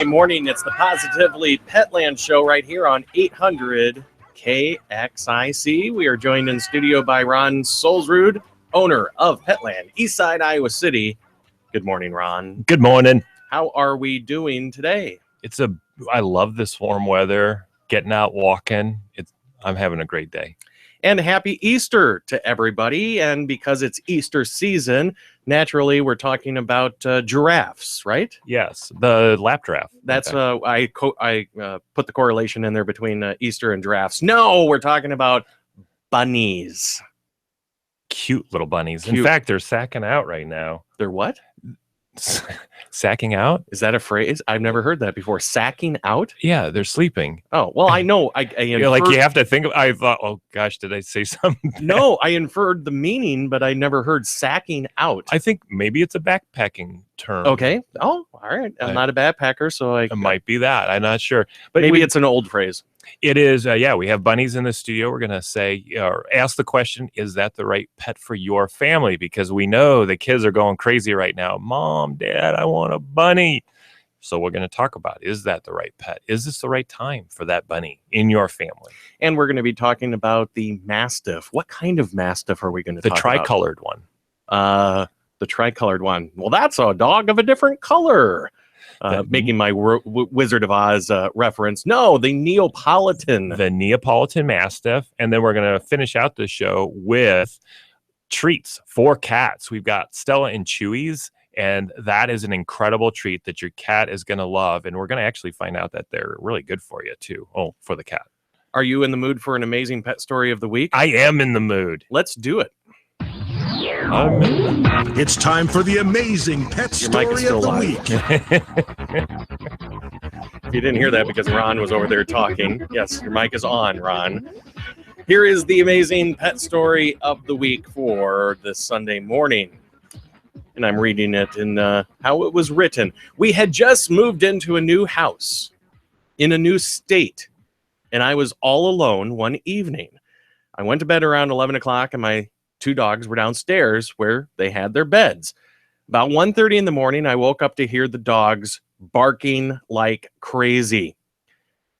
Good morning. It's the Positively Petland show right here on 800 KXIC. We are joined in studio by Ron Solsrud, owner of Petland, Eastside, Iowa City. Good morning, Ron. Good morning. How are we doing today? I love this warm weather, getting out walking. I'm having a great day. And happy Easter to everybody. And because it's Easter season, naturally, we're talking about giraffes, right? Yes, the lap giraffe. That's I put the correlation in there between Easter and giraffes. No, we're talking about bunnies. Cute little bunnies. Cute. In fact, they're sacking out right now. They're what? Sacking out? Is that a phrase? I've never heard that before. Sacking out? Yeah, they're sleeping. Oh, well, I know. I You're like, you have to think. I thought, oh gosh, did I say something? No, I inferred the meaning, but I never heard sacking out. I think maybe it's a backpacking term. Okay. Oh, all right. I'm not a backpacker, so it might be that. I'm not sure, but maybe it's an old phrase. It is. We have bunnies in the studio. We're going to say or ask the question, is that the right pet for your family? Because we know the kids are going crazy right now. Mom, Dad, I want a bunny. So we're going to talk about, is that the right pet? Is this the right time for that bunny in your family? And we're going to be talking about the Mastiff. What kind of Mastiff are we going to talk about? The tricolored one. The tricolored one. Well, that's a dog of a different color. Making my Wizard of Oz reference. No, the Neopolitan. The Neopolitan Mastiff. And then we're going to finish out the show with treats for cats. We've got Stella and Chewys, and that is an incredible treat that your cat is going to love. And we're going to actually find out that they're really good for you, too. Oh, for the cat. Are you in the mood for an amazing pet story of the week? I am in the mood. Let's do it. It's time for the amazing pet story of the week. If you didn't hear that because Ron was over there talking, yes, your mic is on, Ron. Here is the amazing pet story of the week for this Sunday morning. And I'm reading it in how it was written. We had just moved into a new house in a new state, and I was all alone one evening. I went to bed around 11 o'clock, and my two dogs were downstairs where they had their beds. About 1:30 in the morning, I woke up to hear the dogs barking like crazy.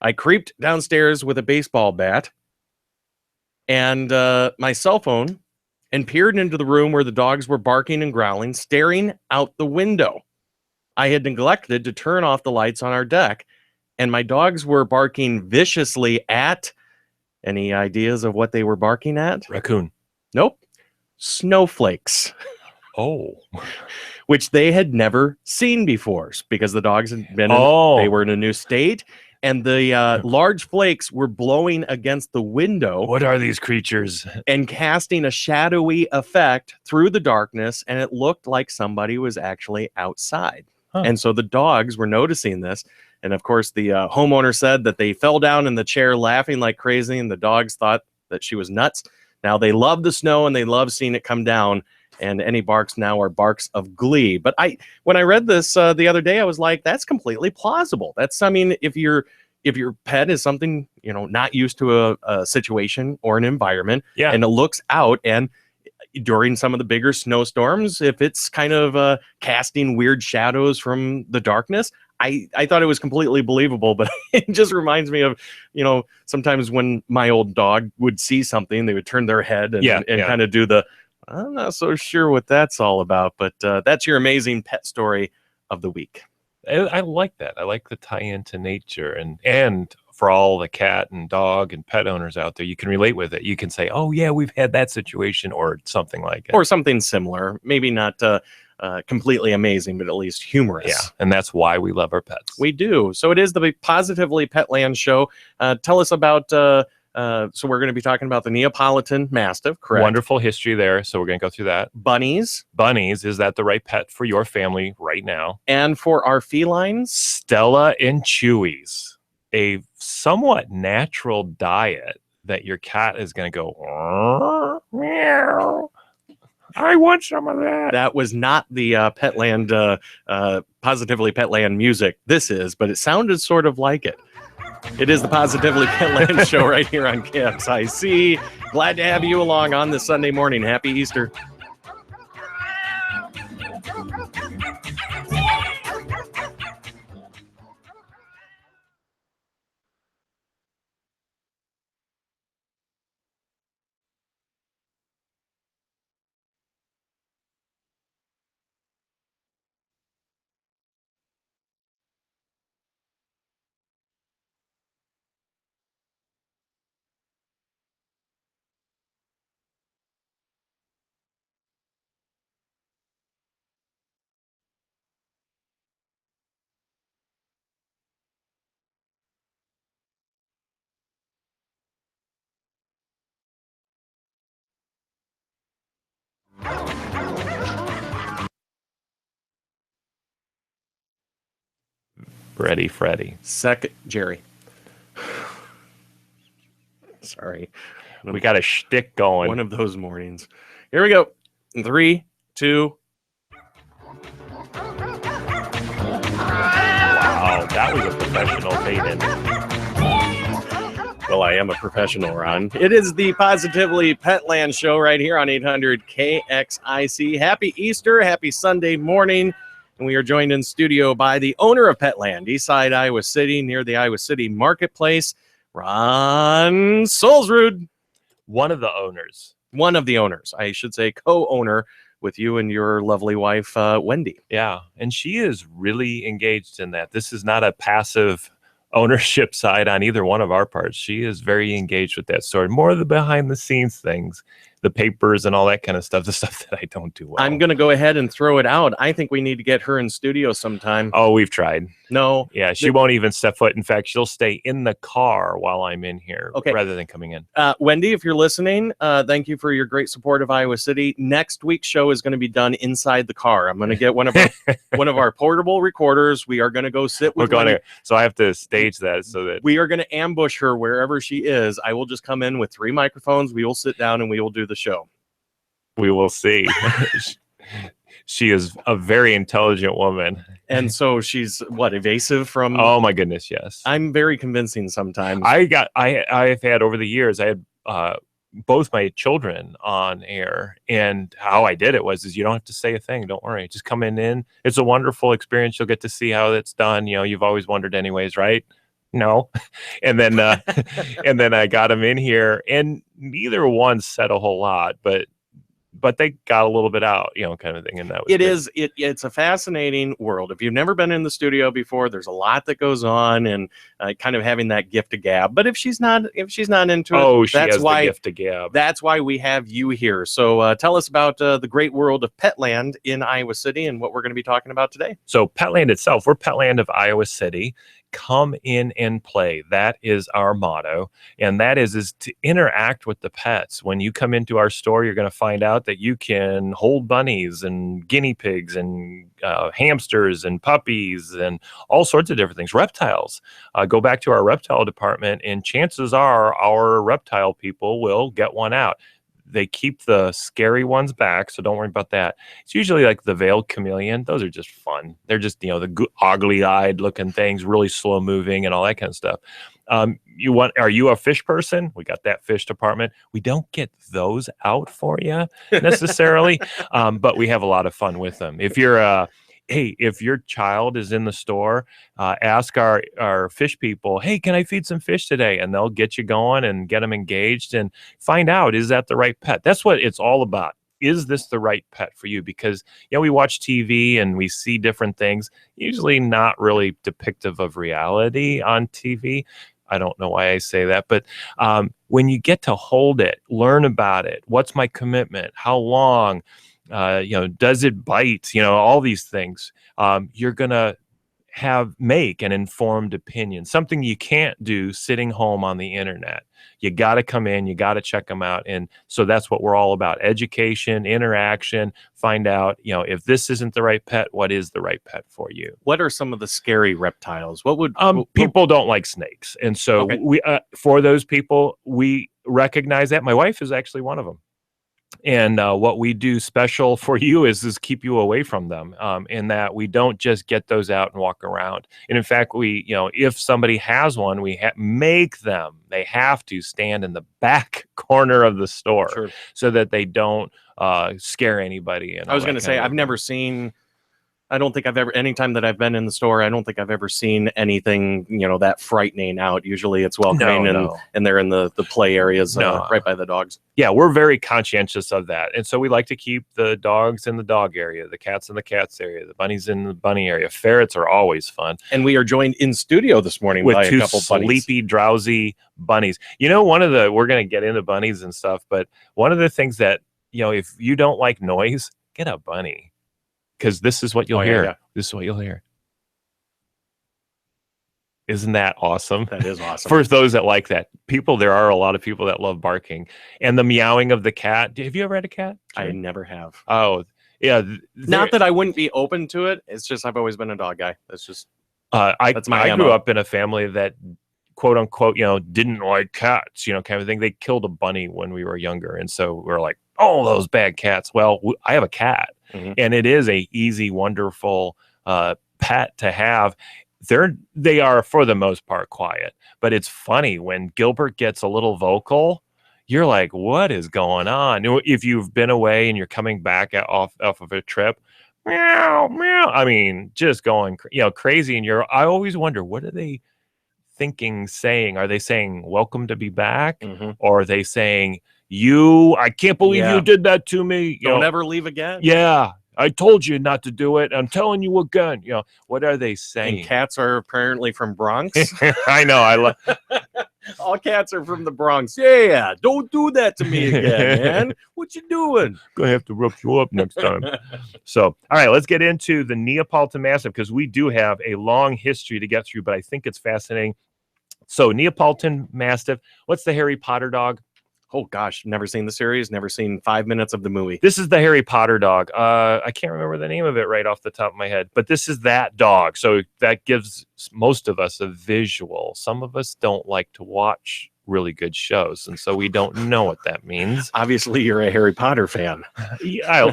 I creeped downstairs with a baseball bat and my cell phone and peered into the room where the dogs were barking and growling, staring out the window. I had neglected to turn off the lights on our deck, and my dogs were barking viciously at... Any ideas of what they were barking at? Raccoon. Nope. Snowflakes. Oh. Which they had never seen before because the dogs had been they were in a new state, and the large flakes were blowing against the window. What are these creatures? And casting a shadowy effect through the darkness, and it looked like somebody was actually outside. Huh. And so the dogs were noticing this, and of course the homeowner said that they fell down in the chair laughing like crazy, and the dogs thought that she was nuts. Now, they love the snow, and they love seeing it come down, and any barks now are barks of glee. But when I read this the other day, I was like, that's completely plausible. If your pet is something, not used to a situation or an environment, and it looks out, and during some of the bigger snowstorms, if it's kind of casting weird shadows from the darkness, I thought it was completely believable, but it just reminds me of, sometimes when my old dog would see something, they would turn their head and kind of do the, I'm not so sure what that's all about, but that's your amazing pet story of the week. I like that. I like the tie into nature, and for all the cat and dog and pet owners out there, you can relate with it. You can say, oh yeah, we've had that situation, or something like it. Or something similar. Maybe not completely amazing, but at least humorous. Yeah, and that's why we love our pets. We do. So it is the Positively Petland show. Tell us about, so we're going to be talking about the Neapolitan Mastiff, correct? Wonderful history there, so we're going to go through that. Bunnies. Bunnies, is that the right pet for your family right now? And for our felines? Stella and Chewys. A somewhat natural diet that your cat is going to go, meow. I want some of that. That was not the Petland, Positively Petland music. This is, but it sounded sort of like it. It is the Positively Petland show right here on KXIC. Glad to have you along on this Sunday morning. Happy Easter. Freddy. Second, Jerry. Sorry. We got a shtick going. One of those mornings. Here we go. 3, 2. Wow, that was a professional fade-in. Well, I am a professional, Ron. It is the Positively Petland show right here on 800 KXIC. Happy Easter, happy Sunday morning. And we are joined in studio by the owner of Petland, Eastside, Iowa City, near the Iowa City Marketplace, Ron Solsrud. One of the owners. One of the owners, I should say, co-owner with you and your lovely wife, Wendy. Yeah, and she is really engaged in that. This is not a passive ownership side on either one of our parts. She is very engaged with that story. More of the behind the scenes things, the papers and all that kind of stuff, the stuff that I don't do well. I'm going to go ahead and throw it out. I think we need to get her in studio sometime. Oh, we've tried. No. Yeah, she won't even step foot. In fact, she'll stay in the car while I'm in here rather than coming in. Wendy, if you're listening, thank you for your great support of Iowa City. Next week's show is going to be done inside the car. I'm going to get one of our one of our portable recorders. We are going to go sit with Wendy. So I have to stage that so that we are going to ambush her wherever she is. I will just come in with 3 microphones. We will sit down and we will do the show. We will see. She is a very intelligent woman. And so she's evasive from... Oh my goodness, yes. I'm very convincing sometimes. I've had over the years, I had both my children on air, and how I did it was you don't have to say a thing. Don't worry. Just come in. It's a wonderful experience. You'll get to see how it's done. You know, you've always wondered anyways, right? No. And then and then I got them in here, and neither one said a whole lot, but they got a little bit out, kind of thing. And that was it's a fascinating world. If you've never been in the studio before, there's a lot that goes on, and kind of having that gift of gab. But if she's not into it, that's why the gift of gab. That's why we have you here. So tell us about the great world of Petland in Iowa City and what we're going to be talking about today. So Petland itself, we're Petland of Iowa City. Come in and play. That is our motto. And that is to interact with the pets. When you come into our store, you're going to find out that you can hold bunnies and guinea pigs and hamsters and puppies and all sorts of different things. Reptiles. Go back to our reptile department, and chances are our reptile people will get one out. They keep the scary ones back, so don't worry about that. It's usually like the veiled chameleon. Those are just fun. They're just, the ugly-eyed looking things, really slow moving and all that kind of stuff. Are you a fish person? We got that fish department. We don't get those out for you necessarily, but we have a lot of fun with them. If your child is in the store, ask our fish people, hey, can I feed some fish today? And they'll get you going and get them engaged and find out, is that the right pet? That's what it's all about. Is this the right pet for you? Because, we watch TV and we see different things, usually not really depictive of reality on TV. I don't know why I say that, but when you get to hold it, learn about it, what's my commitment? How long? Does it bite? All these things. You're going to make an informed opinion, something you can't do sitting home on the internet. You got to come in, you got to check them out. And so that's what we're all about. Education, interaction, find out, if this isn't the right pet, what is the right pet for you? What are some of the scary reptiles? People don't like snakes. And so we, for those people, we recognize that. My wife is actually one of them. And what we do special for you is keep you away from them, in that we don't just get those out and walk around. And in fact, if somebody has one, they have to stand in the back corner of the store so that they don't scare anybody. I was going to say, I've never seen... I don't think I've ever, anytime that I've been in the store, I don't think I've ever seen anything, that frightening out. Usually it's welcoming and they're in the play areas right by the dogs. Yeah, we're very conscientious of that. And so we like to keep the dogs in the dog area, the cats in the cats area, the bunnies in the bunny area. Ferrets are always fun. And we are joined in studio this morning with by two a couple sleepy, drowsy bunnies. we're going to get into bunnies and stuff, but one of the things that, if you don't like noise, get a bunny. Because this is what you'll hear. Yeah. This is what you'll hear. Isn't that awesome? That is awesome. For those that like that. There are a lot of people that love barking. And the meowing of the cat. Have you ever had a cat? I never have. Oh, yeah. Not that I wouldn't be open to it. It's just I've always been a dog guy. That's just... I MO. grew up in a family that, quote unquote, didn't like cats, kind of thing. They killed a bunny when we were younger. And so we're like, oh, those bad cats. Well, I have a cat, and it is a easy, wonderful pet to have. They are, for the most part, quiet, but it's funny when Gilbert gets a little vocal. You're like, what is going on? If you've been away and you're coming back off of a trip, meow, meow. I mean, just going, crazy. And I always wonder, what are they thinking, saying? Are they saying, welcome to be back? Or are they saying, I can't believe you did that to me. Don't ever leave again. Yeah. I told you not to do it. I'm telling you again. What are they saying? And cats are apparently from Bronx. I know. All cats are from the Bronx. Yeah, don't do that to me again, man. What you doing? Gonna have to rough you up next time. So, all right, let's get into the Neapolitan Mastiff, because we do have a long history to get through, but I think it's fascinating. So, Neapolitan Mastiff. What's the Harry Potter dog? Oh gosh, never seen the series, never seen 5 minutes of the movie. This is the Harry Potter dog. I can't remember the name of it right off the top of my head, but this is that dog. So that gives most of us a visual. Some of us don't like to watch really good shows, and so we don't know what that means. Obviously, you're a Harry Potter fan. Yeah,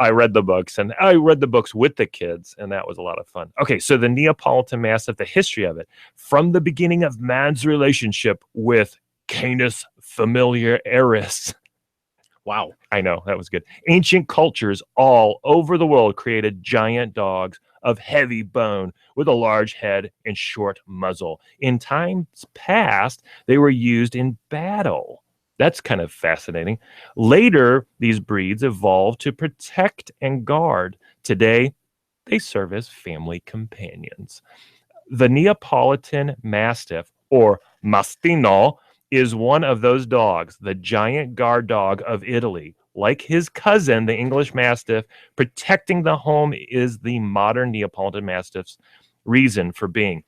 I read the books, and I read the books with the kids, and that was a lot of fun. Okay, so the Neapolitan Mastiff, the history of it, from the beginning of man's relationship with Canis familiaris. Wow. I know, that was good. Ancient cultures all over the world created giant dogs of heavy bone with a large head and short muzzle. In times past, they were used in battle. That's kind of fascinating. Later, these breeds evolved to protect and guard. Today, they serve as family companions. The Neapolitan Mastiff, or Mastino, is one of those dogs, the giant guard dog of Italy. Like his cousin, the English Mastiff, protecting the home is the modern Neapolitan Mastiff's reason for being.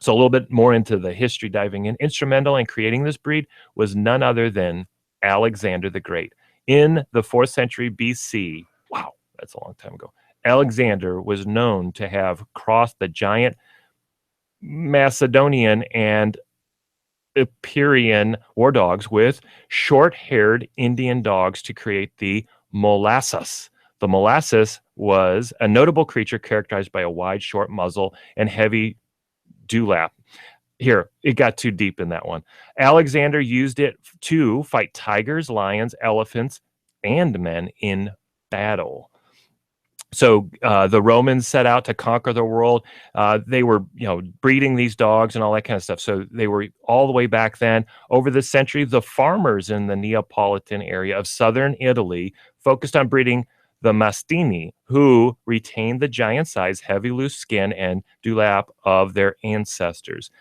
So a little bit more into the history, diving in. Instrumental in creating this breed was none other than Alexander the Great. In the 4th century BC, wow, that's a long time ago, Alexander was known to have crossed the giant Macedonian and Epirounian war dogs with short-haired Indian dogs to create the molasses. The molasses was a notable creature characterized by a wide, short muzzle and heavy dewlap. Here, it got too deep in that one. Alexander used it to fight tigers, lions, elephants, and men in battle. So the Romans set out to conquer the world. They were, breeding these dogs and all that kind of stuff. So they were all the way back then. Over the century, the farmers in the Neapolitan area of southern Italy focused on breeding the Mastini, who retained the giant size, heavy, loose skin, and dewlap of their ancestors.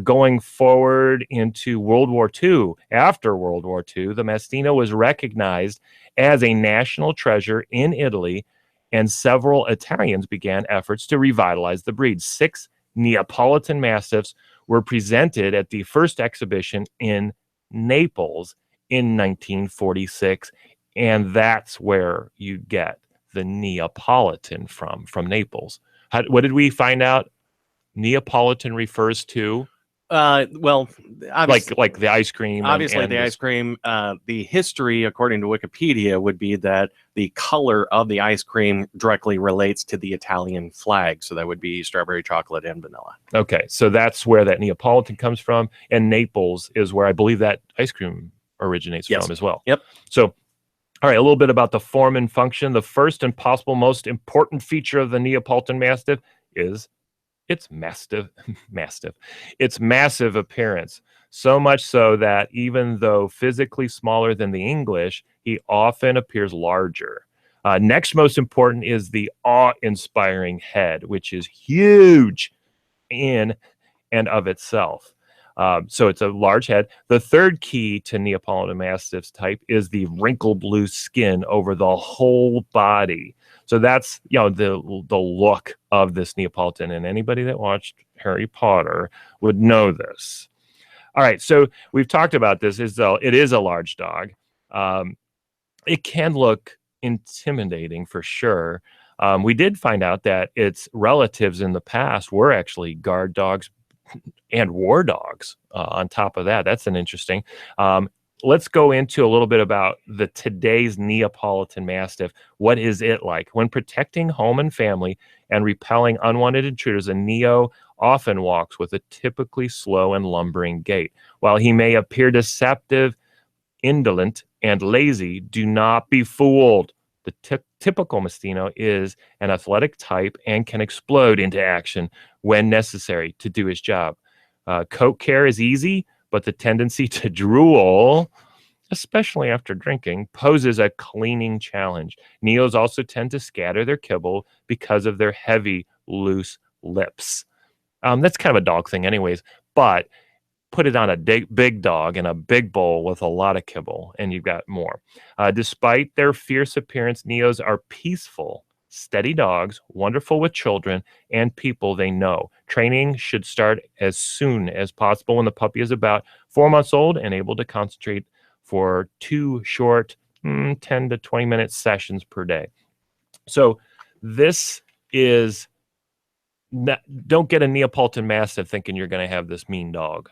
Going forward into World War II, after World War II, the Mastino was recognized as a national treasure in Italy, and several Italians began efforts to revitalize the breed. 6 Neapolitan Mastiffs were presented at the first exhibition in Naples in 1946, and that's where you get the Neapolitan from Naples. What did we find out? Neapolitan refers to? Well, like the ice cream. Obviously, the ice cream. The history, according to Wikipedia, would be that the color of the ice cream directly relates to the Italian flag. So that would be strawberry, chocolate, and vanilla. Okay, so that's where that Neapolitan comes from, and Naples is where I believe that ice cream originates from as well. Yep. So, all right, a little bit about the form and function. The first and possible most important feature of the Neapolitan Mastiff is its mastiff. Its massive appearance. So much so that even though physically smaller than the English, he often appears larger. Next most important is the awe-inspiring head, which is huge in and of itself. So it's a large head. The third key to Neapolitan Mastiff's type is the wrinkled blue skin over the whole body. So that's, the look of this Neapolitan, and anybody that watched Harry Potter would know this. All right, so we've talked about this. It is a large dog. It can look intimidating for sure. We did find out that its relatives in the past were actually guard dogs and war dogs. On top of that, that's an interesting. Let's go into a little bit about today's Neapolitan Mastiff. What is it like? When protecting home and family and repelling unwanted intruders, a Neo often walks with a typically slow and lumbering gait. While he may appear deceptive, indolent, and lazy, do not be fooled. The typical Mastino is an athletic type and can explode into action when necessary to do his job. Coat care is easy, but the tendency to drool, especially after drinking, poses a cleaning challenge. Neos also tend to scatter their kibble because of their heavy, loose lips. That's kind of a dog thing anyways, but put it on a big dog in a big bowl with a lot of kibble, and you've got more. Despite their fierce appearance, Neos are peaceful, steady dogs, wonderful with children and people they know. Training should start as soon as possible when the puppy is about 4 months old and able to concentrate for 2 short 10 to 20 minute sessions per day. So this is don't get a Neapolitan Mastiff thinking you're going to have this mean dog.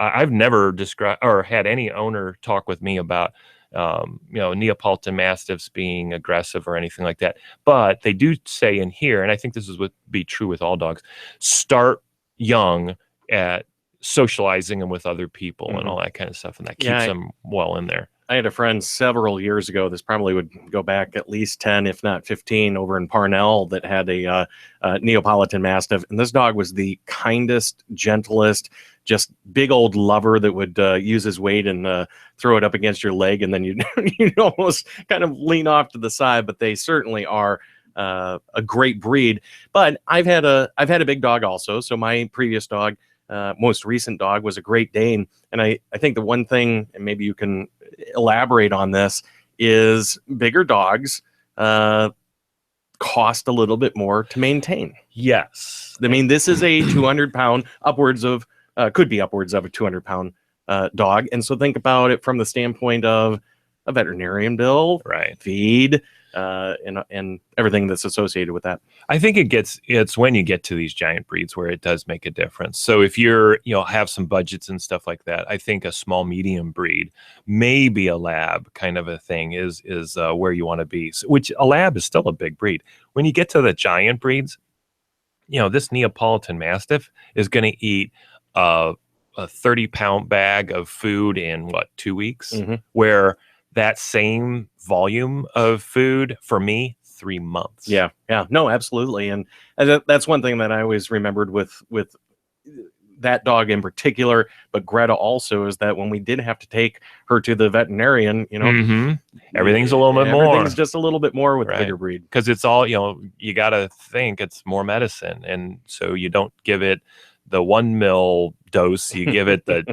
I've never described or had any owner talk with me about Neapolitan Mastiffs being aggressive or anything like that. But they do say in here, and I think this would be true with all dogs, start young at socializing them with other people and all that kind of stuff, and that keeps them well in there. I had a friend several years ago, this probably would go back at least 10, if not 15, over in Parnell that had a Neapolitan Mastiff. And this dog was the kindest, gentlest, just big old lover that would use his weight and throw it up against your leg. And then you'd almost kind of lean off to the side. But they certainly are a great breed. But I've had a big dog also. So my previous dog, most recent dog, was a Great Dane. And I think the one thing, and maybe you can elaborate on this, is bigger dogs cost a little bit more to maintain. Yes. I mean, this is a 200-pound, could be upwards of a 200-pound dog. And so think about it from the standpoint of a veterinarian bill, right? Feed, and everything that's associated with that. I think it's when you get to these giant breeds where it does make a difference. So if you're, have some budgets and stuff like that, I think a small medium breed, maybe a lab kind of a thing is where you want to be, which a lab is still a big breed. When you get to the giant breeds, this Neapolitan Mastiff is going to eat a 30-pound bag of food in 2 weeks, where that same volume of food for me, 3 months. Yeah. No, absolutely. And that's one thing that I always remembered with that dog in particular, but Greta also, is that when we did have to take her to the veterinarian, everything's a little bit more. Everything's just a little bit more with the bigger breed. Because it's all, you got to think it's more medicine. And so you don't give it the 1 ml dose, you give it the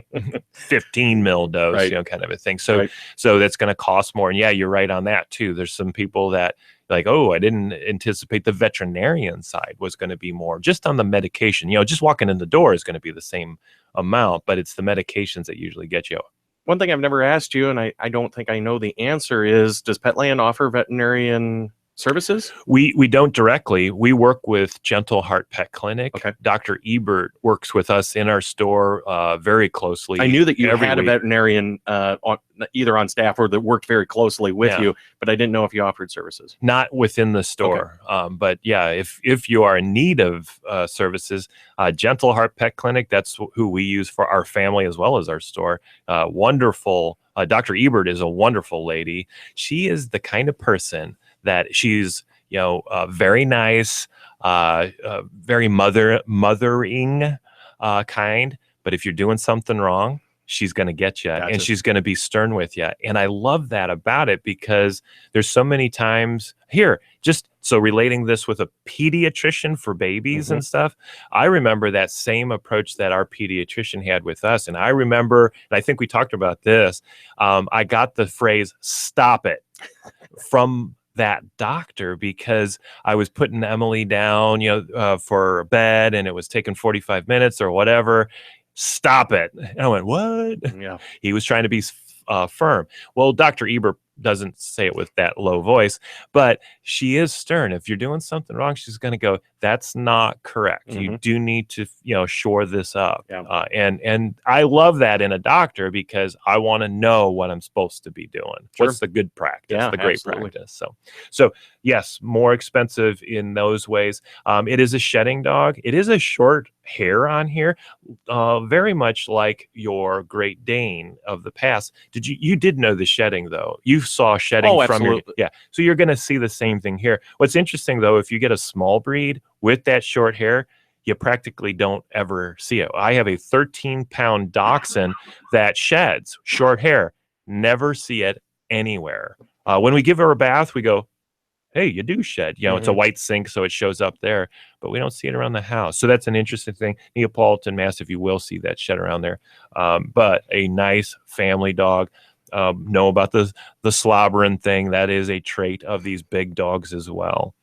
15 ml dose, kind of a thing. So that's going to cost more. And yeah, you're right on that too. There's some people that like, oh, I didn't anticipate the veterinarian side was going to be more just on the medication. Just walking in the door is going to be the same amount, but it's the medications that usually get you. One thing I've never asked you, and I don't think I know the answer, is does Petland offer veterinarian services? We don't directly. We work with Gentle Heart Pet Clinic. Okay. Dr. Ebert works with us in our store very closely. I knew that you had a veterinarian either on staff or that worked very closely with you, but I didn't know if you offered services. Not within the store. Okay. But yeah, if you are in need of services, Gentle Heart Pet Clinic, that's who we use for our family as well as our store. Wonderful. Dr. Ebert is a wonderful lady. She is the kind of person that she's, very nice, very mothering kind. But if you're doing something wrong, she's going to get you, and she's going to be stern with you. And I love that about it, because there's so many times here, just so relating this with a pediatrician for babies and stuff, I remember that same approach that our pediatrician had with us. And I remember, and I think we talked about this, I got the phrase, "stop it," from that doctor, because I was putting Emily down, for bed, and it was taking 45 minutes or whatever. Stop it. And I went, what? Yeah. He was trying to be firm. Well, Dr. Ebert doesn't say it with that low voice, but she is stern. If you're doing something wrong, she's going to go, that's not correct. You do need to, shore this up. Yeah. And I love that in a doctor because I want to know what I'm supposed to be doing. Sure. What's the good practice, Yeah, the great absolutely. practice. So yes, more expensive in those ways. It is a shedding dog. It is a short hair on here, very much like your Great Dane of the past. You did know the shedding though? You saw shedding from your, yeah. So you're going to see the same thing here. What's interesting though, if you get a small breed with that short hair, you practically don't ever see it. I have a 13-pound dachshund that sheds short hair. Never see it anywhere. When we give her a bath, we go, hey, you do shed. It's a white sink, so it shows up there, but we don't see it around the house. So that's an interesting thing. Neapolitan Mastiff, you will see that shed around there. But a nice family dog. Know about the slobbering thing. That is a trait of these big dogs as well.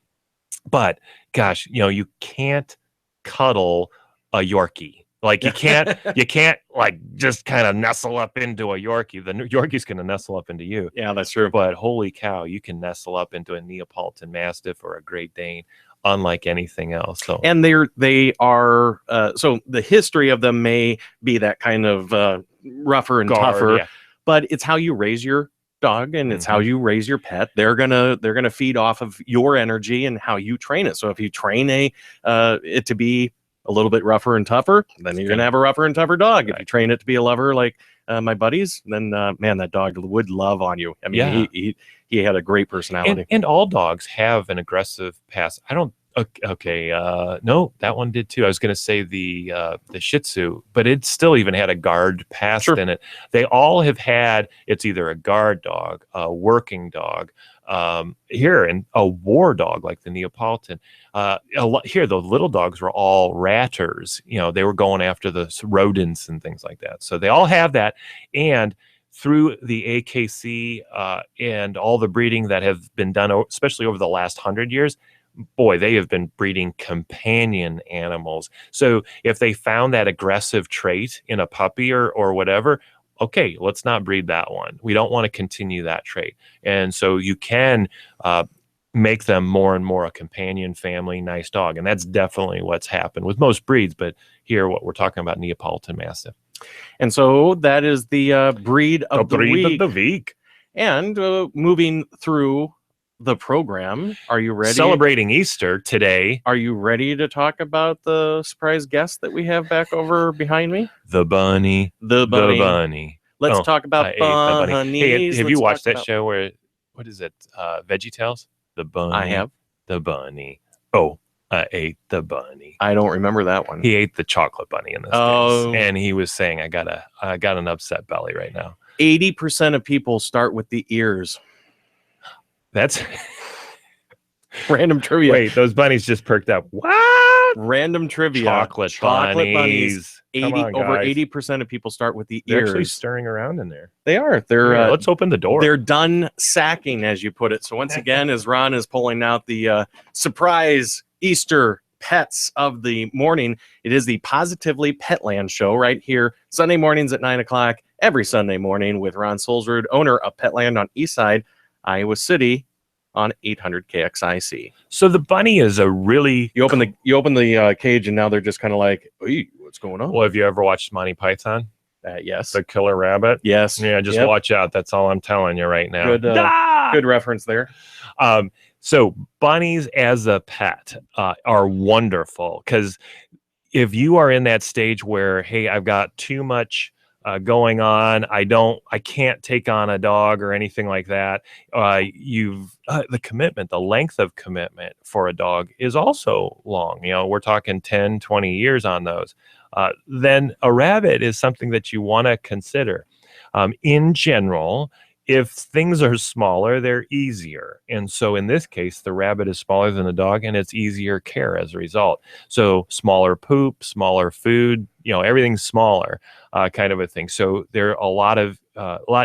But gosh, you can't cuddle a Yorkie. Like you can't like just kind of nestle up into a Yorkie. The Yorkie's going to nestle up into you. Yeah, that's true. But holy cow, you can nestle up into a Neapolitan Mastiff or a Great Dane, unlike anything else. So, and they are so the history of them may be that kind of rougher and tougher, yeah. But it's how you raise your dog and it's how you raise your pet. They're gonna feed off of your energy and how you train it. So if you train it to be a little bit rougher and tougher, then you're gonna have a rougher and tougher dog. Right. If you train it to be a lover like my buddies, then man, that dog would love on you. I mean, he had a great personality. And all dogs have an aggressive past. I don't. Okay, no, that one did too. I was going to say the Shih Tzu, but it still even had a guard past in it. They all have had. It's either a guard dog, a working dog, here, and a war dog like the Neapolitan. Here, the little dogs were all ratters. They were going after the rodents and things like that. So they all have that, and through the AKC and all the breeding that have been done, especially over the last 100 years. Boy, they have been breeding companion animals. So if they found that aggressive trait in a puppy or whatever, okay, let's not breed that one. We don't want to continue that trait. And so you can make them more and more a companion, family, nice dog. And that's definitely what's happened with most breeds. But here, what we're talking about, Neapolitan Mastiff. And so that is the breed of the week. And moving through the program, are you ready? Celebrating Easter today. Are you ready to talk about the surprise guest that we have back over behind me? The bunny. The bunny. Let's talk about bunnies. Hey, have you watched that show where, what is it? VeggieTales? The bunny. I have. The bunny. Oh, I ate the bunny. I don't remember that one. He ate the chocolate bunny in this case. And he was saying, I got an upset belly right now. 80% of people start with the ears. That's random trivia. Wait, those bunnies just perked up. What? Random trivia. Chocolate bunnies. 80% of people start with the They're ears. actually stirring around in there. They are. They're. Let's open the door. They're done sacking, as you put it. So once again, as Ron is pulling out the surprise Easter pets of the morning, it is the Positively Petland show right here, Sunday mornings at 9:00, every Sunday morning with Ron Solzrud, owner of Petland on Eastside, Iowa City, on 800 KXIC. So the bunny is a really you open the cage and now they're just kind of like, hey, what's going on? Well, have you ever watched Monty Python? Yes. The Killer Rabbit. Yes. Yeah, just watch out. That's all I'm telling you right now. Good reference there. So bunnies as a pet are wonderful because if you are in that stage where, hey, I've got too much going on, I can't take on a dog or anything like that. The commitment, the length of commitment for a dog is also long. We're talking 10, 20 years on those. Then a rabbit is something that you want to consider. In general, if things are smaller, they're easier. And so in this case, the rabbit is smaller than the dog and it's easier care as a result. So smaller poop, smaller food, everything's smaller kind of a thing. So they're a lot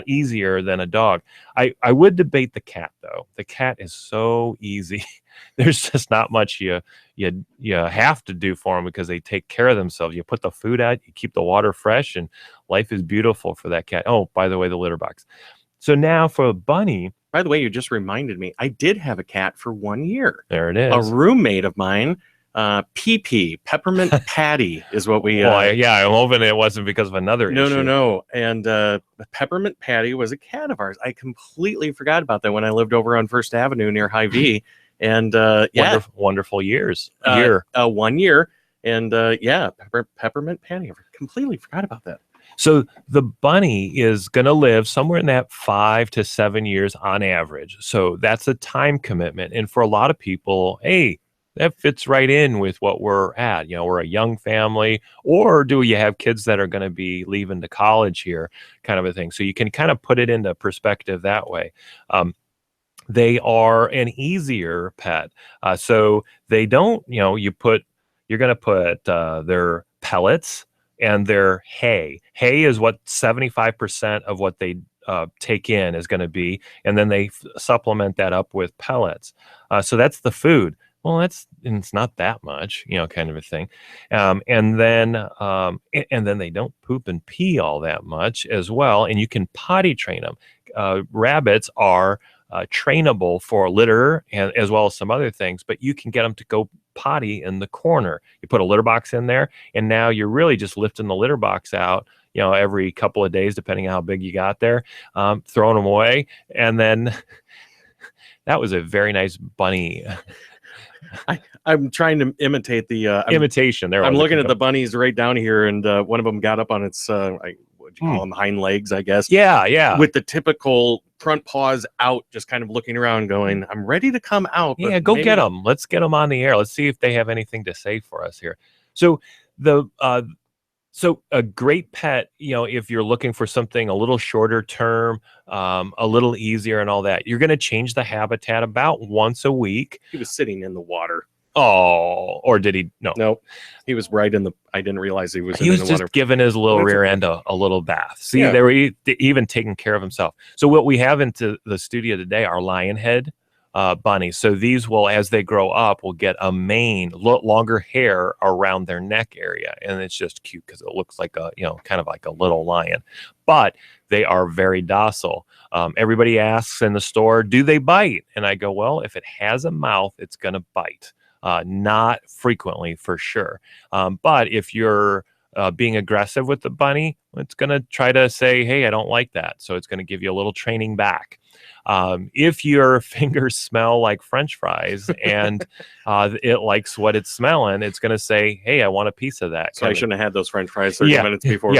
easier than a dog. I would debate the cat though. The cat is so easy. There's just not much you have to do for them because they take care of themselves. You put the food out, you keep the water fresh, and life is beautiful for that cat. Oh, by the way, the litter box. So now for a bunny. By the way, you just reminded me, I did have a cat for 1 year. There it is. A roommate of mine, PP, Peppermint Patty is what we... yeah, I'm hoping it wasn't because of another issue. No. And Peppermint Patty was a cat of ours. I completely forgot about that when I lived over on First Avenue near Hy-Vee. And wonderful years. 1 year. And Peppermint Patty. I completely forgot about that. So the bunny is going to live somewhere in that 5 to 7 years on average. So that's a time commitment. And for a lot of people, hey, that fits right in with what we're at. You know, we're a young family, or do you have kids that are going to be leaving to college here, kind of a thing. So you can kind of put it into perspective that way. They are an easier pet. So they don't, you're going to put their pellets and their hay. Hay is what 75% of what they take in is going to be, and then they supplement that up with pellets. So that's the food. Well, it's not that much, kind of a thing. And then they don't poop and pee all that much as well, and you can potty train them. Rabbits are trainable for litter and as well as some other things, but you can get them to go potty in the corner. You put a litter box in there, and now you're really just lifting the litter box out, every couple of days, depending on how big you got there, throwing them away. And then that was a very nice bunny. I'm trying to imitate the imitation. There, I'm looking at the bunnies right down here, and one of them got up on its what do you call them, hind legs, I guess. Yeah. With the typical front paws out, just kind of looking around, going, "I'm ready to come out." Yeah, go get them. Let's get them on the air. Let's see if they have anything to say for us here. So So a great pet, if you're looking for something a little shorter term, a little easier and all that, you're going to change the habitat about once a week. He was sitting in the water. Oh, or did he? No. Nope. He was right in the... I didn't realize he was in the water. He was just giving his little rear end a little bath. See, they were even taking care of himself. So what we have into the studio today are lionhead bunnies. So these will, as they grow up, will get a mane, longer hair around their neck area. And it's just cute because it looks like kind of like a little lion. But they are very docile. Everybody asks in the store, do they bite? And I go, well, if it has a mouth, it's going to bite. Not frequently, for sure. But if you're being aggressive with the bunny, it's going to try to say, hey, I don't like that. So it's going to give you a little training back. If your fingers smell like French fries and it likes what it's smelling, it's going to say, hey, I want a piece of that. So I shouldn't have had those French fries 30 minutes before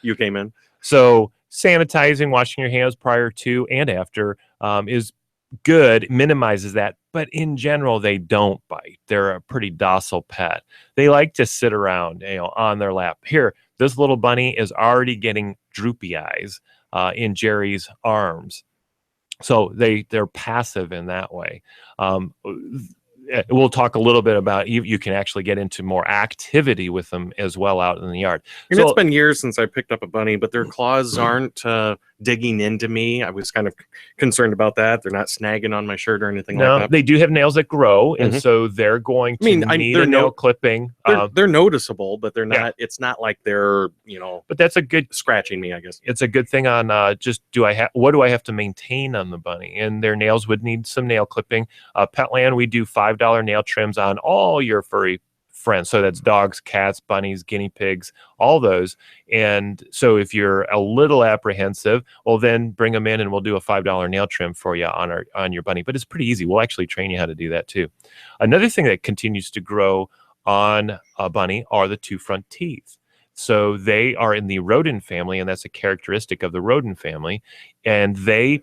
you came in. So sanitizing, washing your hands prior to and after is good, minimizes that. But in general, they don't bite. They're a pretty docile pet. They like to sit around, on their lap. Here, this little bunny is already getting droopy eyes in Jerry's arms. So they're passive in that way. We'll talk a little bit about you can actually get into more activity with them as well out in the yard. And it's been years since I picked up a bunny, but their claws aren't digging into me. I was kind of concerned about that. They're not snagging on my shirt or anything like that. No, they do have nails that grow, and so they're going to need a nail clipping. They're noticeable, but they're not. It's not like they're But that's a good scratching me, I guess. It's a good thing on what do I have to maintain on the bunny? And their nails would need some nail clipping. Petland, we do $5 nail trims on all your furry friends. So that's dogs, cats, bunnies, guinea pigs, all those. And so if you're a little apprehensive, well, then bring them in and we'll do a $5 nail trim for you on your bunny. But it's pretty easy. We'll actually train you how to do that too. Another thing that continues to grow on a bunny are the two front teeth. So they are in the rodent family, and that's a characteristic of the rodent family. And they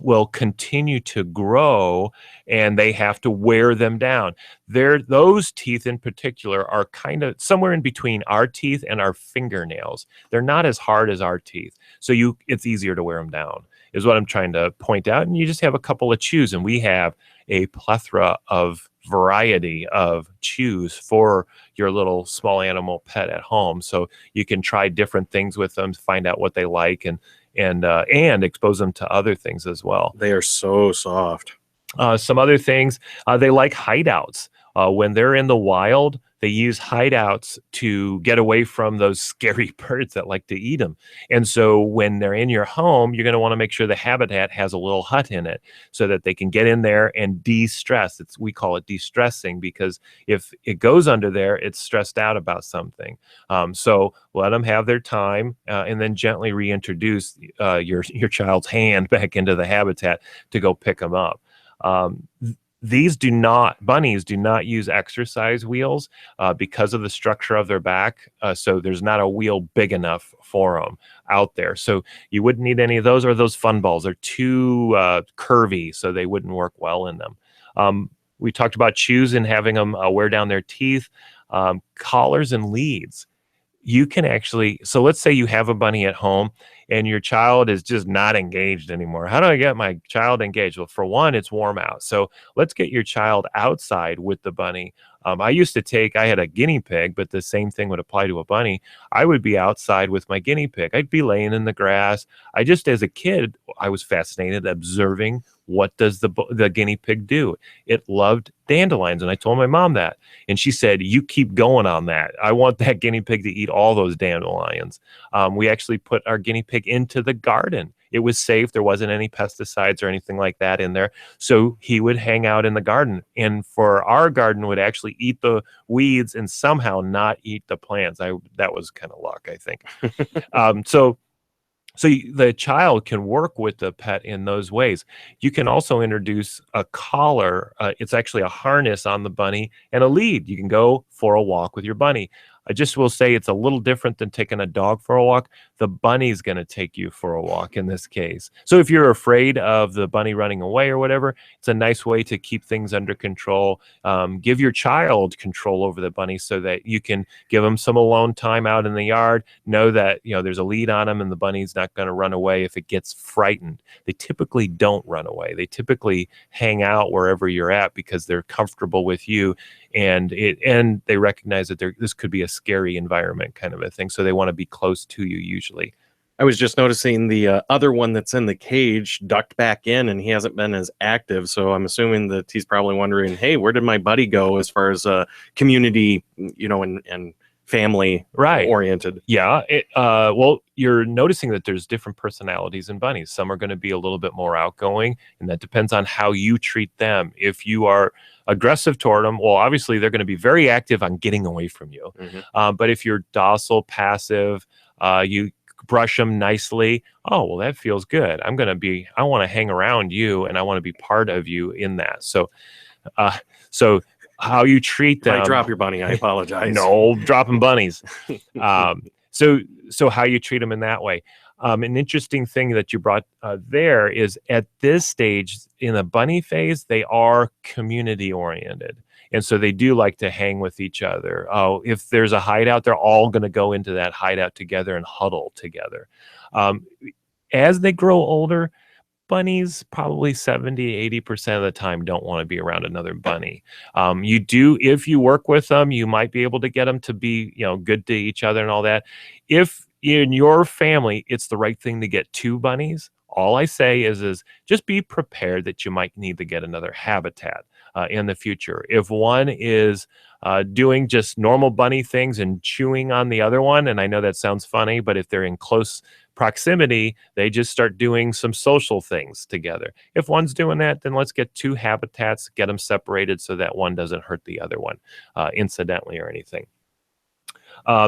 will continue to grow, and they have to wear them down. Those teeth in particular are kind of somewhere in between our teeth and our fingernails. They're not as hard as our teeth, so it's easier to wear them down, is what I'm trying to point out. And you just have a couple of chews, and we have a plethora of variety of chews for your little small animal pet at home. So you can try different things with them, find out what they like, and expose them to other things as well. They are so soft. Some other things, they like hideouts. When they're in the wild, they use hideouts to get away from those scary birds that like to eat them. And so when they're in your home, you're going to want to make sure the habitat has a little hut in it so that they can get in there and de-stress. We call it de-stressing, because if it goes under there, it's stressed out about something. So let them have their time, and then gently reintroduce your child's hand back into the habitat to go pick them up. Bunnies do not use exercise wheels because of the structure of their back. So there's not a wheel big enough for them out there. So you wouldn't need any of those, or those fun balls. They're too curvy, so they wouldn't work well in them. We talked about chews and having them wear down their teeth, collars and leads. You can actually, so let's say you have a bunny at home and your child is just not engaged anymore. How do I get my child engaged? Well, for one, it's warm out. So let's get your child outside with the bunny. I had a guinea pig, but the same thing would apply to a bunny. I would be outside with my guinea pig. I'd be laying in the grass. As a kid, I was fascinated observing, what does the guinea pig do? It loved dandelions. And I told my mom that. And she said, you keep going on that. I want that guinea pig to eat all those dandelions. We actually put our guinea pig into the garden. It was safe. There wasn't any pesticides or anything like that in there. So he would hang out in the garden. And for our garden, would actually eat the weeds and somehow not eat the plants. That was kind of luck, I think. So the child can work with the pet in those ways. You can also introduce a collar. It's actually a harness on the bunny and a lead. You can go for a walk with your bunny. I just will say it's a little different than taking a dog for a walk. The bunny's going to take you for a walk in this case. So if you're afraid of the bunny running away or whatever, it's a nice way to keep things under control. Give your child control over the bunny so that you can give them some alone time out in the yard. Know that there's a lead on them and the bunny's not going to run away if it gets frightened. They typically don't run away. They typically hang out wherever you're at because they're comfortable with you, and they recognize that this could be a scary environment kind of a thing. So they want to be close to you usually. I was just noticing the other one that's in the cage ducked back in, and he hasn't been as active. So I'm assuming that he's probably wondering, hey, where did my buddy go as far as community, and family oriented? Yeah. Well, you're noticing that there's different personalities in bunnies. Some are going to be a little bit more outgoing, and that depends on how you treat them. If you are aggressive toward them, well, obviously they're going to be very active on getting away from you. Mm-hmm. But if you're docile, passive, you brush them nicely. Oh, well, that feels good. I want to hang around you, and I want to be part of you in that. So how you treat them. I drop your bunny. I apologize. No, dropping bunnies. So how you treat them in that way. An interesting thing that you brought there is at this stage in the bunny phase, they are community oriented. And so they do like to hang with each other. If there's a hideout, they're all going to go into that hideout together and huddle together. As they grow older, bunnies probably 70-80% of the time don't want to be around another bunny. If you work with them, you might be able to get them to be good to each other and all that. If in your family it's the right thing to get 2 bunnies, all I say is just be prepared that you might need to get another habitat in the future. If one is doing just normal bunny things and chewing on the other one, and I know that sounds funny, but if they're in close proximity, they just start doing some social things together. If one's doing that, then let's get 2 habitats, get them separated so that one doesn't hurt the other one incidentally or anything.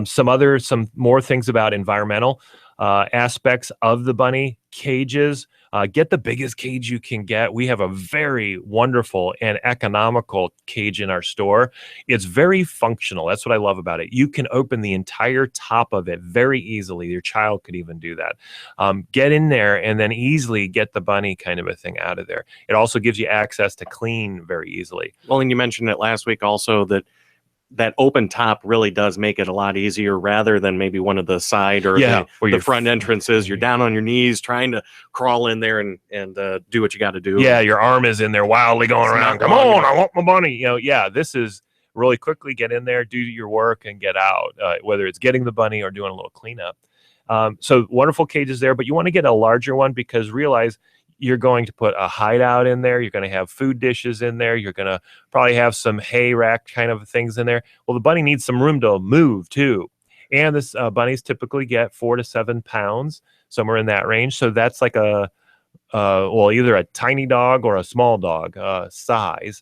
Some more things about environmental aspects of the bunny cages. Get the biggest cage you can get. We have a very wonderful and economical cage in our store. It's very functional. That's what I love about it. You can open the entire top of it very easily. Your child could even do that. Get in there and then easily get the bunny kind of a thing out of there. It also gives you access to clean very easily. Well, and you mentioned it last week also that open top really does make it a lot easier rather than maybe one of the side or the front entrances. You're down on your knees trying to crawl in there and do what you got to do. Yeah, your arm is in there wildly going around. Come on, I want my bunny. This is really quickly get in there, do your work, and get out, whether it's getting the bunny or doing a little cleanup. So wonderful cages there, but you want to get a larger one because realize you're going to put a hideout in there. You're going to have food dishes in there. You're going to probably have some hay rack kind of things in there. Well, the bunny needs some room to move too. And this bunnies typically get 4 to 7 pounds, somewhere in that range. So that's like well, either a tiny dog or a small dog size.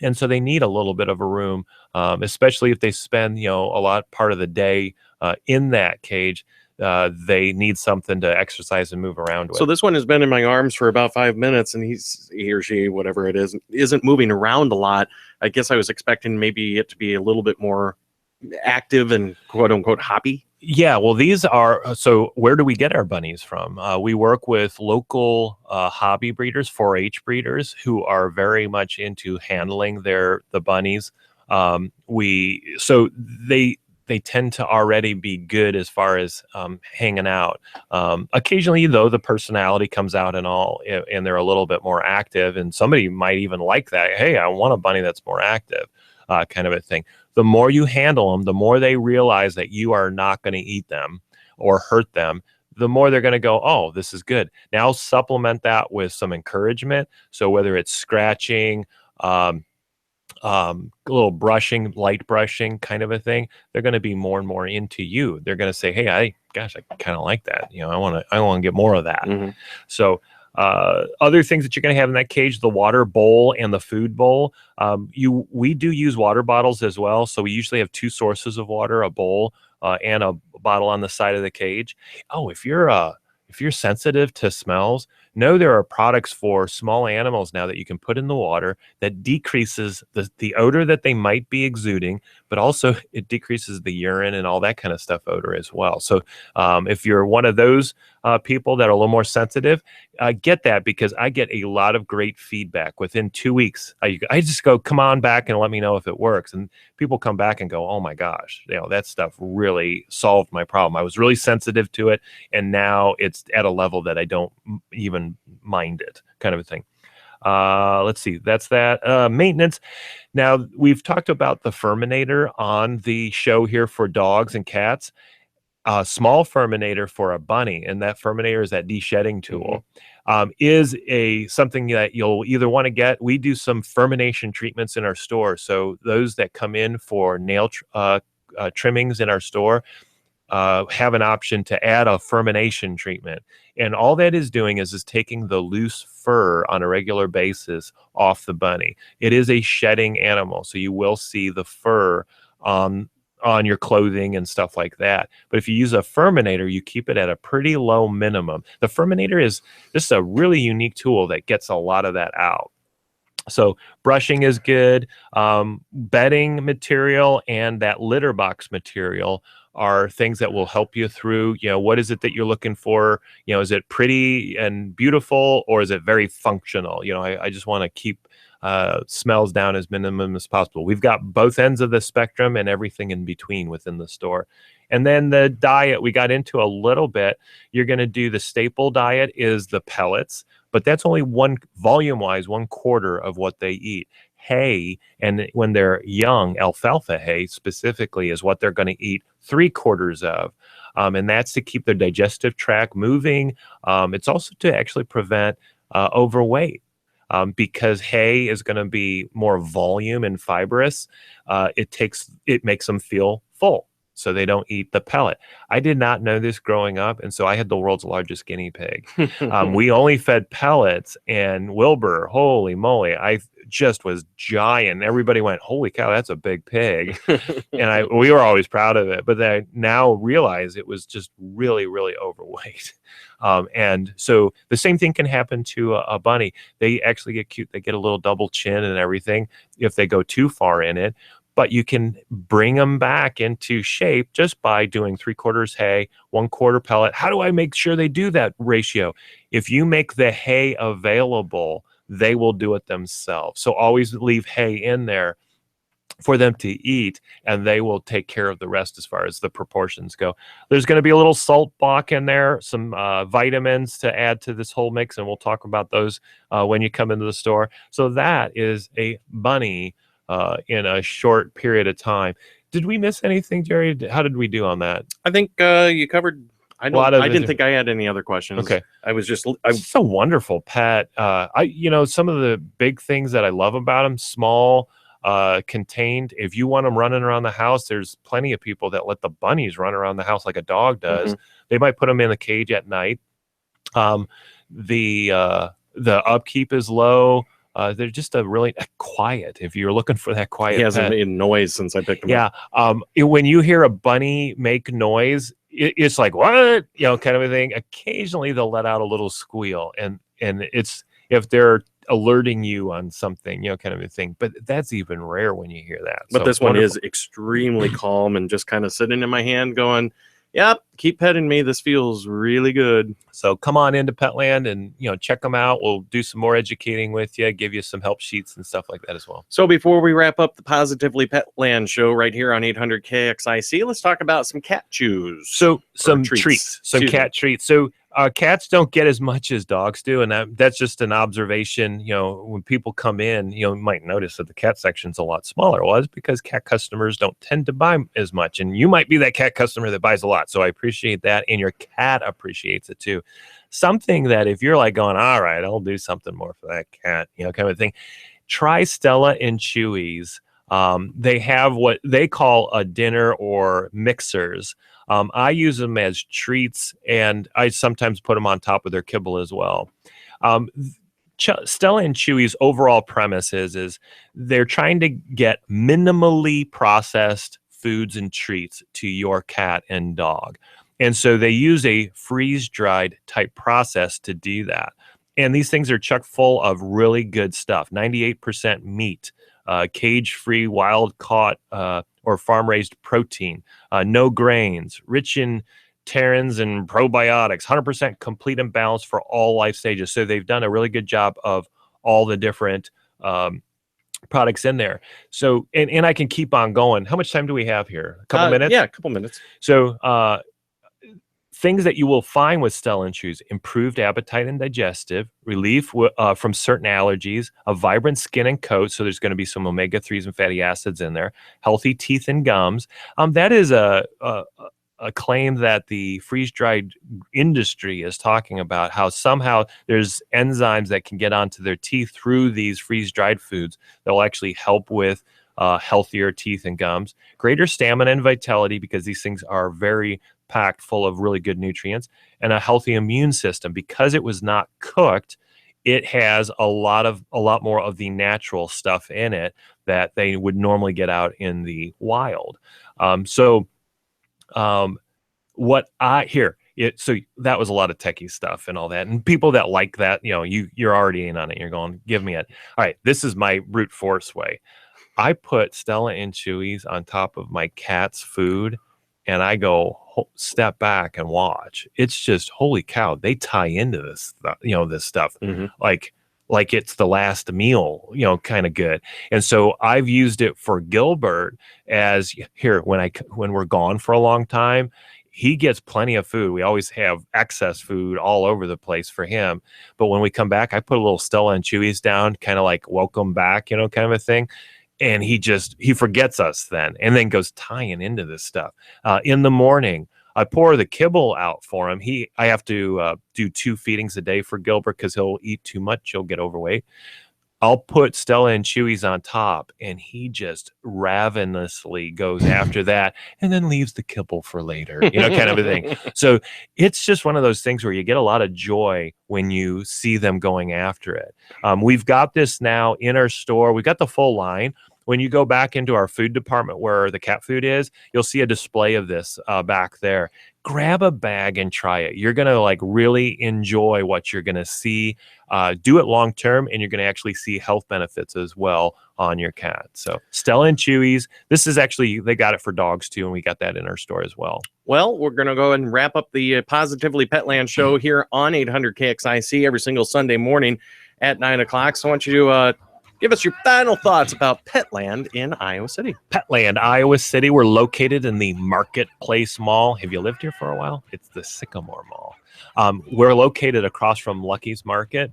And so they need a little bit of a room, especially if they spend, a lot part of the day in that cage. They need something to exercise and move around with. So this one has been in my arms for about 5 minutes, and he or she, whatever it is, isn't moving around a lot. I guess I was expecting maybe it to be a little bit more active and quote unquote hoppy. Yeah, well, these are, so where do we get our bunnies from? We work with local hobby breeders, 4-H breeders, who are very much into handling the bunnies. So they tend to already be good as far as hanging out. Occasionally, though, the personality comes out and all, and they're a little bit more active, and somebody might even like that. Hey, I want a bunny that's more active, kind of a thing. The more you handle them, the more they realize that you are not going to eat them or hurt them, the more they're going to go, oh, this is good. Now supplement that with some encouragement. So whether it's scratching, a little brushing, light brushing kind of a thing, they're going to be more and more into you. They're going to say, hey, I kind of like that. I want to get more of that. Mm-hmm. So other things that you're going to have in that cage, the water bowl and the food bowl. We do use water bottles as well. So we usually have 2 sources of water, a bowl and a bottle on the side of the cage. Oh, if you're sensitive to smells, know there are products for small animals now that you can put in the water that decreases the odor that they might be exuding, but also it decreases the urine and all that kind of stuff odor as well. So if you're one of those people that are a little more sensitive, get that, because I get a lot of great feedback within 2 weeks. I just go, come on back and let me know if it works. And people come back and go, oh my gosh, that stuff really solved my problem. I was really sensitive to it, and now it's at a level that I don't even mind it, kind of a thing. Let's see, that's that. Maintenance. Now, we've talked about the Furminator on the show here for dogs and cats. A small Furminator for a bunny, and that Furminator is that de-shedding tool, is something that you'll either want to get. We do some furmination treatments in our store. So those that come in for nail trimmings in our store have an option to add a furmination treatment. And all that is doing is taking the loose fur on a regular basis off the bunny. It is a shedding animal, so you will see the fur on your clothing and stuff like that. But if you use a Furminator, you keep it at a pretty low minimum. The Furminator is just a really unique tool that gets a lot of that out. So brushing is good. Bedding material and that litter box material are things that will help you through, what is it that you're looking for? Is it pretty and beautiful, or is it very functional? I just want to keep smells down as minimum as possible. We've got both ends of the spectrum and everything in between within the store. And then the diet we got into a little bit. You're going to do the staple diet is the pellets, but that's only volume-wise 1/4 of what they eat. Hay, and when they're young, alfalfa hay specifically is what they're going to eat 3/4 of. And that's to keep their digestive tract moving. It's also to actually prevent overweight. Because hay is going to be more volume and fibrous, it makes them feel full, so they don't eat the pellet. I did not know this growing up, and so I had the world's largest guinea pig. We only fed pellets, and Wilbur, holy moly, I just was giant. Everybody went, holy cow, that's a big pig. And we were always proud of it, but I now realize it was just really, really overweight. And so the same thing can happen to a bunny. They actually get cute. They get a little double chin and everything if they go too far in it. But you can bring them back into shape just by doing 3/4 hay, 1/4 pellet. How do I make sure they do that ratio? If you make the hay available, they will do it themselves. So always leave hay in there for them to eat, and they will take care of the rest as far as the proportions go. There's going to be a little salt block in there, some vitamins to add to this whole mix, and we'll talk about those when you come into the store. So that is a bunny in a short period of time. Did we miss anything, Jerry? How did we do on that? I think you covered I didn't think I had any other questions. Okay. I was just It's a wonderful pet. Some of the big things that I love about them, small, contained. If you want them running around the house, there's plenty of people that let the bunnies run around the house like a dog does. They might put them in the cage at night. The upkeep is low. They're just really quiet. If you're looking for that quiet, he hasn't pet. made noise since I picked him up. When you hear a bunny make noise, it's like what, kind of a thing. Occasionally they'll let out a little squeal, and it's if they're alerting you on something, kind of a thing. But that's even rare when you hear that. But this one is extremely calm and just kind of sitting in my hand, going, "Yep, keep petting me. This feels really good." So come on into Petland and check them out. We'll do some more educating with you, give you some help sheets and stuff like that as well. So before we wrap up the Positively Petland show right here on 800 KXIC, let's talk about some cat chews. So some treats, some cat treats. So cats don't get as much as dogs do, and that's just an observation. When people come in, you might notice that the cat section's a lot smaller. Well, it's because cat customers don't tend to buy as much, and you might be that cat customer that buys a lot. So I appreciate that, and your cat appreciates it too. Something that if you're like going, all right, I'll do something more for that cat, kind of thing. Try Stella and Chewys. They have what they call a dinner or mixers. I use them as treats, and I sometimes put them on top of their kibble as well. Stella and Chewy's overall premise is they're trying to get minimally processed foods and treats to your cat and dog. And so they use a freeze-dried type process to do that. And these things are chock full of really good stuff, 98% meat, cage-free, wild-caught, or farm-raised protein, no grains, rich in tannins and probiotics, 100% complete and balanced for all life stages. So they've done a really good job of all the different products in there. So, and I can keep on going. How much time do we have here? A couple minutes? Yeah, a couple minutes. So, things that you will find with Stella and Chewy's: improved appetite and digestive, relief from certain allergies, a vibrant skin and coat. So there's going to be some omega-3s and fatty acids in there, healthy teeth and gums. That is a claim that the freeze-dried industry is talking about, how somehow there's enzymes that can get onto their teeth through these freeze-dried foods that will actually help with healthier teeth and gums, greater stamina and vitality, because these things are very packed full of really good nutrients, and a healthy immune system. Because it was not cooked, it has a lot more of the natural stuff in it that they would normally get out in the wild. So that was a lot of techie stuff and all that, and people that like that, you're already in on it. You're going, give me it. All right, this is my brute force way. I put Stella and Chewy's on top of my cat's food, and I go, step back and watch. It's just, holy cow, they tie into this, this stuff. Like it's the last meal, kind of good. And so I've used it for Gilbert as here, when we're gone for a long time, he gets plenty of food. We always have excess food all over the place for him. But when we come back, I put a little Stella and Chewy's down, kind of like welcome back, kind of a thing. And he forgets us then, and then goes tying into this stuff. In the morning, I pour the kibble out for him. I have to do 2 feedings a day for Gilbert because he'll eat too much. He'll get overweight. I'll put Stella and Chewy's on top, and he just ravenously goes after that, and then leaves the kibble for later, kind of a thing. So it's just one of those things where you get a lot of joy when you see them going after it. We've got this now in our store. We've got the full line. When you go back into our food department where the cat food is, you'll see a display of this back there. Grab a bag and try it. You're going to really enjoy what you're going to see. Do it long term, and you're going to actually see health benefits as well on your cat. So Stella and Chewy's, this is actually, they got it for dogs too, and we got that in our store as well. Well, we're going to go ahead and wrap up the Positively Petland show here on 800 KXIC every single Sunday morning at 9 o'clock. So I want you to give us your final thoughts about Petland in Iowa City. Petland, Iowa City. We're located in the Marketplace Mall. Have you lived here for a while? It's the Sycamore Mall. We're located across from Lucky's Market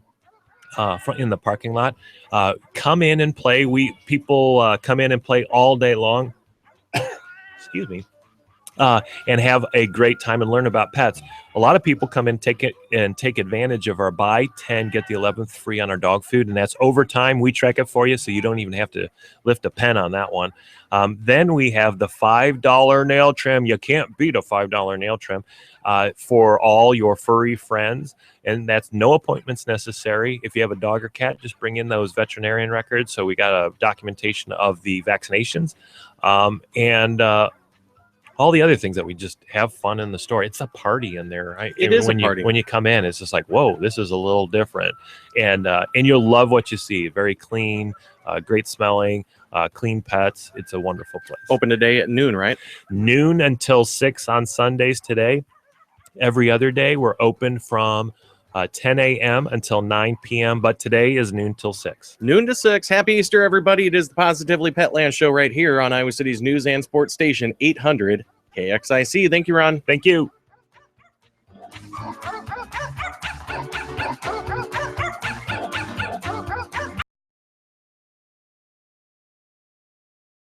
in the parking lot. Come in and play. People come in and play all day long. Excuse me. and have a great time and learn about pets. A lot of people come in, take advantage of our buy 10, get the 11th free on our dog food, and that's overtime. We track it for you, so you don't even have to lift a pen on that one. Then we have the $5 nail trim. You can't beat a $5 nail trim for all your furry friends, and that's no appointments necessary. If you have a dog or cat, just bring in those veterinarian records. So we got a documentation of the vaccinations, and all the other things that we just have fun in the store. It's a party in there, right? It is a party. When you come in, it's just like, whoa, this is a little different. And you'll love what you see. Very clean, great smelling, clean pets. It's a wonderful place. Open today at noon, right? Noon until 6 on Sundays today. Every other day, we're open from 10 a.m. until 9 p.m., but today is noon till 6. Noon to 6. Happy Easter, everybody. It is the Positively Petland show right here on Iowa City's news and sports station, 800 KXIC. Thank you, Ron. Thank you.